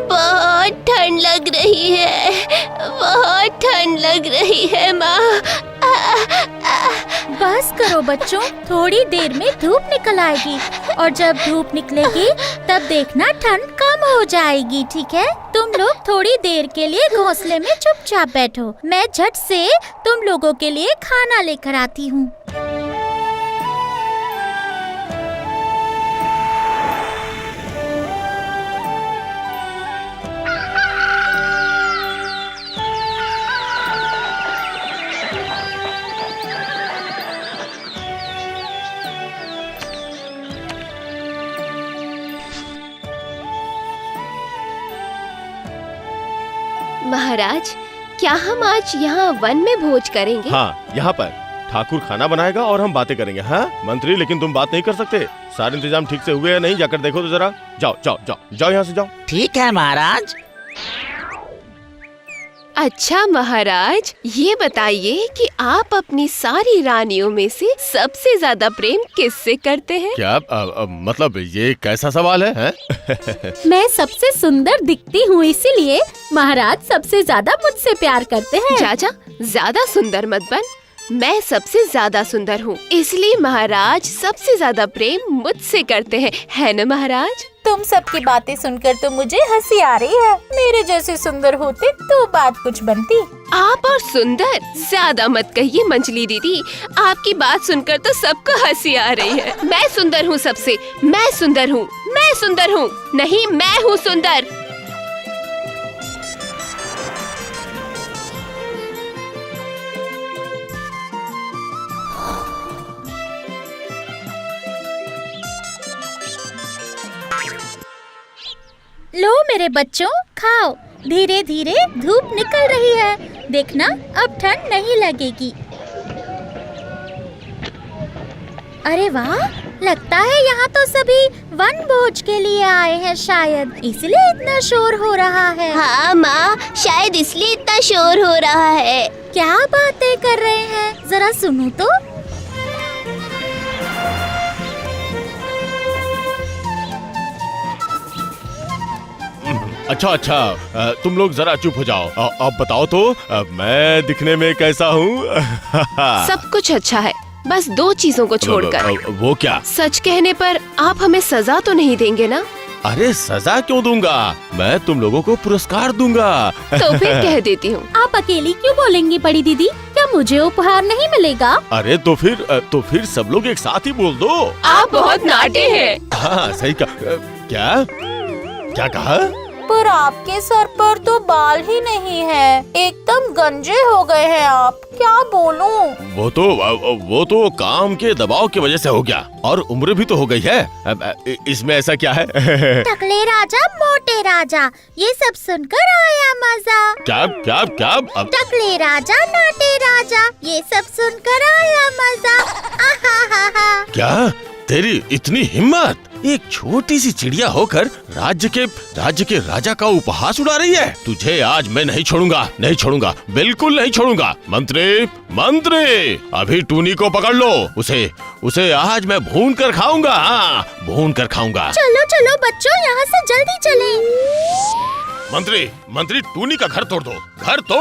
बहुत ठंड लग रही है, बहुत ठंड लग रही है माँ। बस करो बच्चों, थोड़ी देर में धूप निकल आएगी और जब धूप निकलेगी तब देखना ठंड कम हो जाएगी, ठीक है? तुम लोग थोड़ी देर के लिए घोंसले में चुपचाप बैठो, मैं झट से तुम लोगों के लिए खाना लेकर आती हूँ। महाराज, क्या हम आज यहाँ वन में भोज करेंगे? हाँ, यहाँ पर ठाकुर खाना बनाएगा और हम बातें करेंगे। हाँ मंत्री, लेकिन तुम बात नहीं कर सकते। सारे इंतजाम ठीक से हुए या नहीं, जाकर देखो तो जरा। जाओ जाओ जाओ जाओ, यहाँ से जाओ। ठीक है महाराज। अच्छा महाराज, ये बताइए कि आप अपनी सारी रानियों में से सबसे ज्यादा प्रेम किससे करते हैं? क्या मतलब ये कैसा सवाल है? मैं सबसे सुंदर दिखती हूँ, इसीलिए महाराज सबसे ज्यादा मुझसे प्यार करते हैं। चाचा, ज्यादा सुंदर मत बन। मैं सबसे ज्यादा सुंदर हूँ, इसलिए महाराज सबसे ज्यादा प्रेम मुझसे करते हैं, है न महाराज? तुम सबकी बातें सुनकर तो मुझे हंसी आ रही है। मेरे जैसे सुंदर होते तो बात कुछ बनती। आप और सुंदर ज्यादा मत कहिए मंजली दीदी, आपकी बात सुनकर तो सबको हंसी आ रही है। मैं सुंदर हूँ सबसे, मैं सुंदर हूँ, मैं सुंदर हूँ, नहीं मैं हूँ सुंदर। लो मेरे बच्चों, खाओ। धीरे धीरे धूप निकल रही है, देखना अब ठंड नहीं लगेगी। अरे वाह, लगता है यहाँ तो सभी वन भोज के लिए आए हैं शायद, इसलिए इतना शोर हो रहा है। हाँ माँ, शायद इसलिए इतना शोर हो रहा है। क्या बातें कर रहे हैं, जरा सुनो तो। अच्छा अच्छा, तुम लोग जरा चुप हो जाओ। अब बताओ तो, मैं दिखने में कैसा हूँ? सब कुछ अच्छा है, बस दो चीजों को छोड़कर। वो क्या? सच कहने पर आप हमें सजा तो नहीं देंगे ना? अरे सजा क्यों दूंगा, मैं तुम लोगों को पुरस्कार दूंगा। तो फिर कह देती हूँ। आप अकेली क्यों बोलेंगी बड़ी दीदी, क्या मुझे उपहार नहीं मिलेगा? अरे तो फिर सब लोग एक साथ ही बोल दो। आप बहुत नाटे हैं। हाँ सही कहा। क्या कहा? पर आपके सर पर तो बाल ही नहीं है, एकदम गंजे हो गए हैं आप, क्या बोलूं? वो तो काम के दबाव की वजह से हो गया, और उम्र भी तो हो गई है। इसमें ऐसा क्या है? टकले राजा मोटे राजा, ये सब सुनकर आया मजा। क्या? टकले राजा नाटे राजा, ये सब सुनकर आया मजा। क्या तेरी इतनी हिम्मत, एक छोटी सी चिड़िया होकर राज्य के राजा का उपहास उड़ा रही है? तुझे आज मैं नहीं छोड़ूंगा, बिल्कुल नहीं छोड़ूंगा। मंत्री, अभी टूनी को पकड़ लो, उसे आज मैं भून कर खाऊंगा। हाँ, भून कर खाऊंगा। चलो बच्चों, यहाँ से जल्दी चलें। मंत्री, टूनी का घर तोड़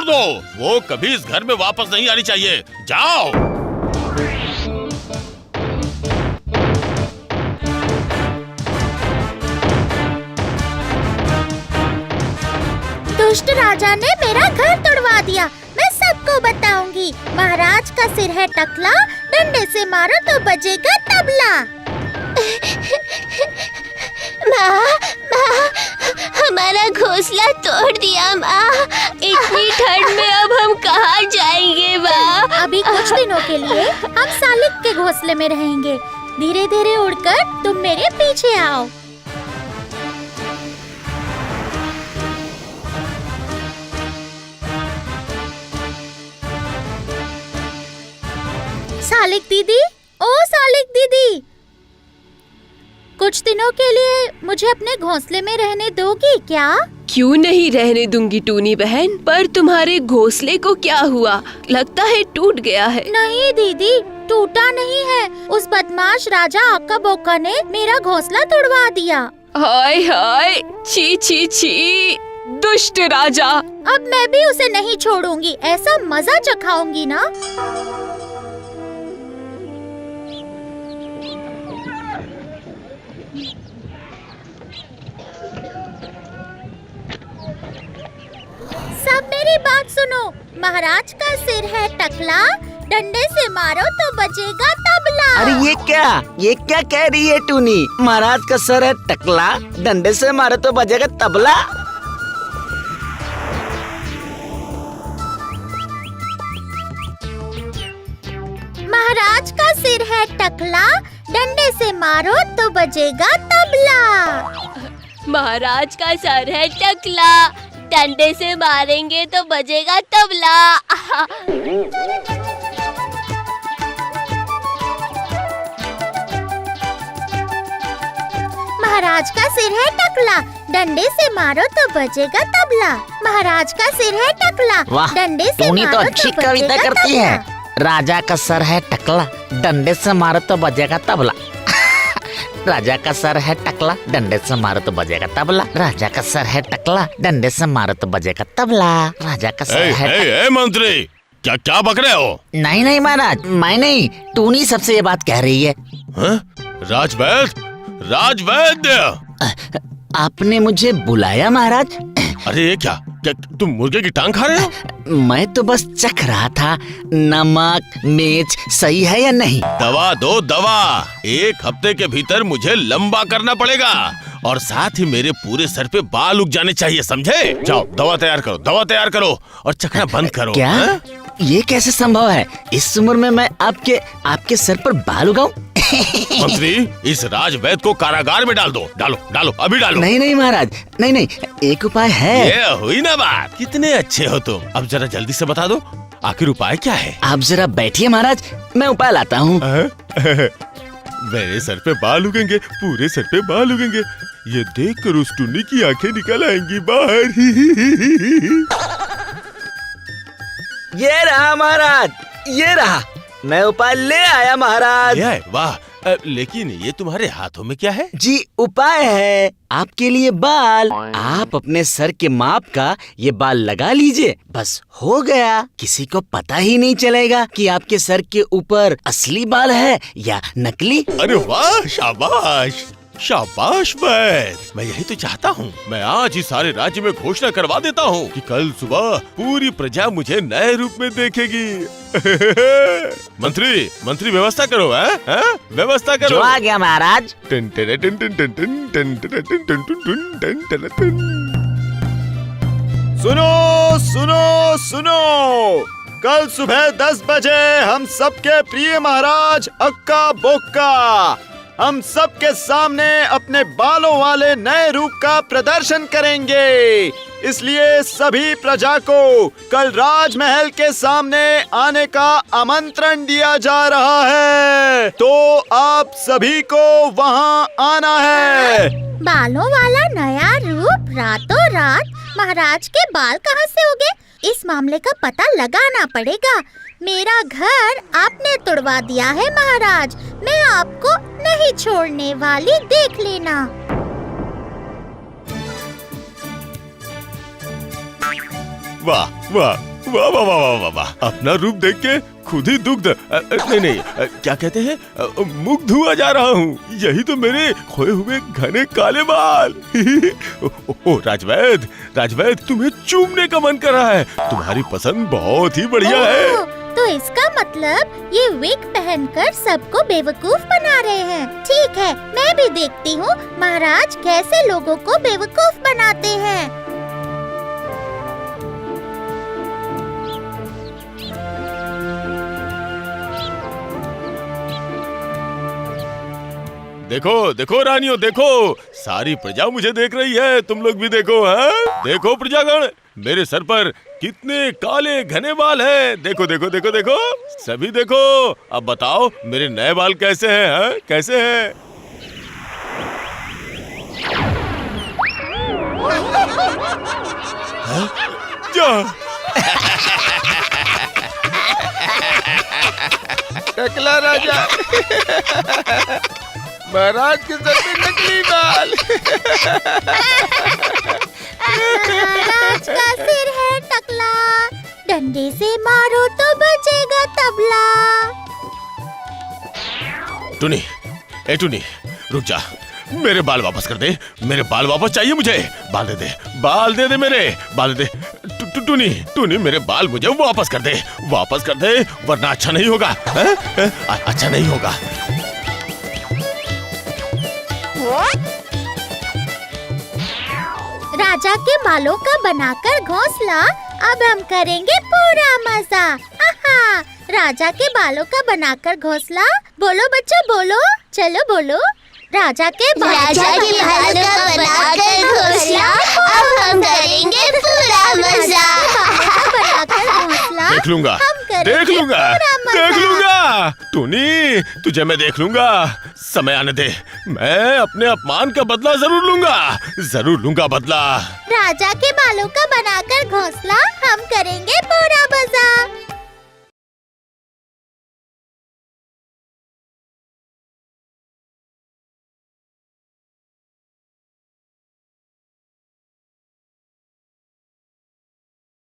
दो, वो कभी इस घर में वापस नहीं आनी चाहिए। जाओ। दुष्ट राजा ने मेरा घर तोड़वा दिया, मैं सबको बताऊंगी। महाराज का सिर है टकला, डंडे से मारो तो बजेगा तबला। माँ, हमारा घोंसला तोड़ दिया माँ। इतनी ठंड में अब हम कहाँ जाएंगे माँ? अभी कुछ दिनों के लिए हम सालिक के घोंसले में रहेंगे, धीरे धीरे उड़कर तुम मेरे पीछे आओ। सालिक दीदी, कुछ दिनों के लिए मुझे अपने घोंसले में रहने दोगी क्या? क्यों नहीं रहने दूंगी टूनी बहन, पर तुम्हारे घोंसले को क्या हुआ? लगता है टूट गया है। नहीं दीदी, टूटा नहीं है, उस बदमाश राजा आका बोका ने मेरा घोंसला तोड़वा दिया। हाय हाय, छी छी छी, दुष्ट राजा। अब मैं भी उसे नहीं छोड़ूंगी, ऐसा मजा चखाऊंगी ना। सब मेरी बात सुनो। महाराज का सिर है टकला, डंडे से मारो तो बजेगा तबला। अरे ये क्या कह रही है टूनी? महाराज का सर है टकला, डंडे से मारो तो बजेगा तबला। महाराज का सिर है टकला, डंडे से मारो तो बजेगा तबला। महाराज का सर है टकला, डंडे से मारेंगे तो बजेगा तबला। महाराज का सिर है टकला, डंडे से मारो तो बजेगा तबला। महाराज का सिर है टकला, वाह, डंडे से टूनी तो मारो अच्छी तो कविता बजेगा करती तबला। है। राजा का सर है टकला, डंडे से मारो तो बजेगा तबला। राजा का सर है टकला, डंडे से मारो तो बजेगा तबला। राजा का सर है टकला, डंडे से मारो तो बजेगा तबला। राजा का सर है मंत्री, क्या क्या बक रहे हो? नहीं महाराज, मैं नहीं, टूनी सबसे ये बात कह रही है। राजवैद्य, राजवैद्य, आपने मुझे बुलाया महाराज? अरे ये क्या तुम मुर्गे की टांग खा रहे हो? मैं तो बस चख रहा था, नमक मिर्च सही है या नहीं। दवा दो दवा, 1 हफ्ते के भीतर मुझे लंबा करना पड़ेगा और साथ ही मेरे पूरे सर पे बाल उग जाने चाहिए, समझे? जाओ दवा तैयार करो, दवा तैयार करो और चखना बंद करो। क्या? है? ये कैसे संभव है? इस उम्र में मैं आपके सर पर बाल उगाऊं? मंत्री, इस राजवैद्य को कारागार में डाल दो, डालो डालो, अभी डालो। नहीं महाराज, नहीं, एक उपाय है। ये हुई ना बात, कितने अच्छे हो तुम। अब जरा जल्दी से बता दो, आखिर उपाय क्या है? आप जरा बैठिए महाराज, मैं उपाय लाता हूँ। मेरे सर पे बाल उगेंगे, पूरे सर पे बाल उगेंगे, ये देख कर उस टुन्नी की आंखें निकल आएंगी बाहर। ये रहा महाराज, ये रहा, मैं उपाय ले आया महाराज। वाह, लेकिन ये तुम्हारे हाथों में क्या है? जी उपाय है आपके लिए बाल। आप अपने सर के माप का ये बाल लगा लीजिए, बस हो गया। किसी को पता ही नहीं चलेगा कि आपके सर के ऊपर असली बाल है या नकली। अरे वाह, शाबाश शाबाश वैद्य, मैं यही तो चाहता हूँ। मैं आज ही सारे राज्य में घोषणा करवा देता हूँ कि कल सुबह पूरी प्रजा मुझे नए रूप में देखेगी। मंत्री व्यवस्था करो, है? व्यवस्था करो। जो आ गया महाराज। सुनो, कल सुबह 10 बजे हम सबके प्रिय महाराज अक्का बोक्का हम सबके सामने अपने बालों वाले नए रूप का प्रदर्शन करेंगे। इसलिए सभी प्रजा को कल राजमहल के सामने आने का आमंत्रण दिया जा रहा है, तो आप सभी को वहां आना है। बालों वाला नया रूप रातों रात? महाराज के बाल कहाँ से उगे? इस मामले का पता लगाना पड़ेगा। मेरा घर आपने तुड़वा दिया है महाराज, मैं आपको नहीं छोड़ने वाली, देख लेना। वाह वाह वाह वाह वाह वाह वाह, अपना रूप देख के खुद ही दुग्ध नहीं, क्या कहते हैं, मुग्ध हुआ जा रहा हूँ। यही तो मेरे खोए हुए घने काले बाल। ओ राजवैद्य, तुम्हें चूमने का मन कर रहा है। तुम्हारी पसंद बहुत ही बढ़िया है। तो इसका मतलब ये विग पहनकर सबको बेवकूफ बना रहे हैं। ठीक है, मैं भी देखती हूँ महाराज कैसे लोगों को बेवकूफ बनाते हैं। देखो रानियों, देखो, सारी प्रजा मुझे देख रही है, तुम लोग भी देखो। हैं? देखो प्रजागण, मेरे सर पर कितने काले घने बाल हैं। देखो देखो देखो देखो, सभी देखो। अब बताओ मेरे नए बाल कैसे हैं? कैसे हैं? टकला राजा, महाराज के सर पे नकली बाल। महाराज का सिर है टकला, डंडे से मारो तो बजेगा तबला। टुनी, ए टुनी, रुक जा। मेरे बाल वापस कर दे, मेरे बाल वापस चाहिए मुझे। बाल दे दे, बाल दे दे, मेरे बाल दे दे। टुनी, टुनी, मेरे बाल मुझे वापस कर दे, वरना अच्छा नहीं होगा। अच्छा नहीं होगा। राजा के बालों का बनाकर घोंसला, अब हम करेंगे पूरा मजा। आहा, राजा के बालों का बनाकर घोंसला, बोलो बच्चों बोलो, चलो बोलो। राजा के बालों का बनाकर घोंसला, अब हम करेंगे पूरा मजा। बनाकर घोंसला देख लूंगा, हम करेंगे देख लूंगा, पूरा मजा। देख लूंगा। टुनी, तुझे मैं देख लूंगा। समय आने दे, मैं अपने अपमान का बदला जरूर लूंगा बदला। राजा के बालों का बनाकर घोंसला, हम करेंगे पूरा मजा।